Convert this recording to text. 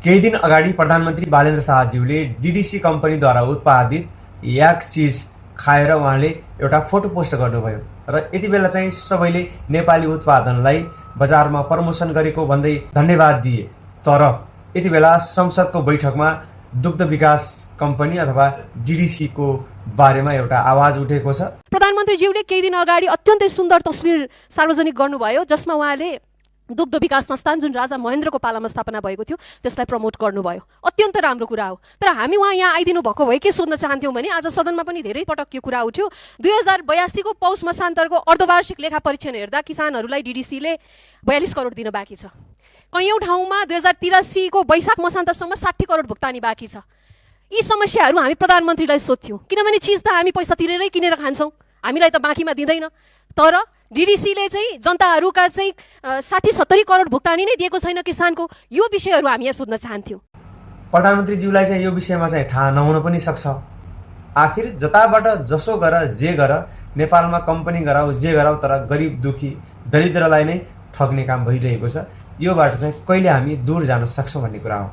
केही दिन अगाडि प्रधानमन्त्री बालेन्द्र शाहज्यूले डीडीसी कम्पनीद्वारा उत्पादित याक चिज खाएर उहाँले एउटा फोटो पोस्ट गर्नुभयो र यति बेला चाहिँ सबैले नेपाली उत्पादनलाई बजारमा प्रमोसन गरेको भन्दै धन्यवाद दिए। तर यति बेला संसदको बैठकमा दुग्ध विकास कम्पनी अथवा डीडीसी को बारेमा एउटा आवाज उठेको छ। प्रधानमन्त्रीज्यूले केही दिन अगाडि अत्यन्तै सुन्दर तस्बिर सार्वजनिक गर्नुभयो जसमा उहाँले दुग्ध विकास संस्थान जुन राजा महेन्द्रको पालामा स्थापना भएको थियो त्यसलाई प्रमोट गर्नुभयो। अत्यन्त राम्रो कुरा हो। तर हामी उहाँ यहाँ आइदिनु भएको भए के सोध्न चाहन्थ्यौँ भने आज सदनमा पनि धेरै पटक यो कुरा उठ्यो। 2082 को पौष मसान्तरको अर्धवार्षिक लेखा परीक्षण हेर्दा किसानहरूलाई डीडीसीले 42 करोड दिन बाँकी छ। कैयौँ ठाउँमा 2083 को वैशाख मसान्तसम्म 60 करोड भुक्तानी बाँकी छ। यी समस्याहरू हामी प्रधानमन्त्रीलाई सोध्थ्यौँ किनभने चिज त हामी पैसा तिरेरै किनेर खान्छौँ, हामीलाई त बाँकीमा दिँदैन। तर डीडीसीले चाहिँ जनताहरूका चाहिँ 60-70 करोड भुक्तानी नै दिएको छैन किसानको। यो विषयहरू हामी यहाँ सोध्न चाहन्थ्यौँ। प्रधानमन्त्रीज्यूलाई चाहिँ यो विषयमा चाहिँ थाहा नहुन पनि सक्छ। आखिर जताबाट जसो गर जे गर नेपालमा कम्पनी गराऊ जे गराऊ तर गरिब दुखी दरिद्रलाई नै ठग्ने काम भइरहेको छ। योबाट चाहिँ कहिले हामी दूर जान सक्छौँ भन्ने कुरा हो।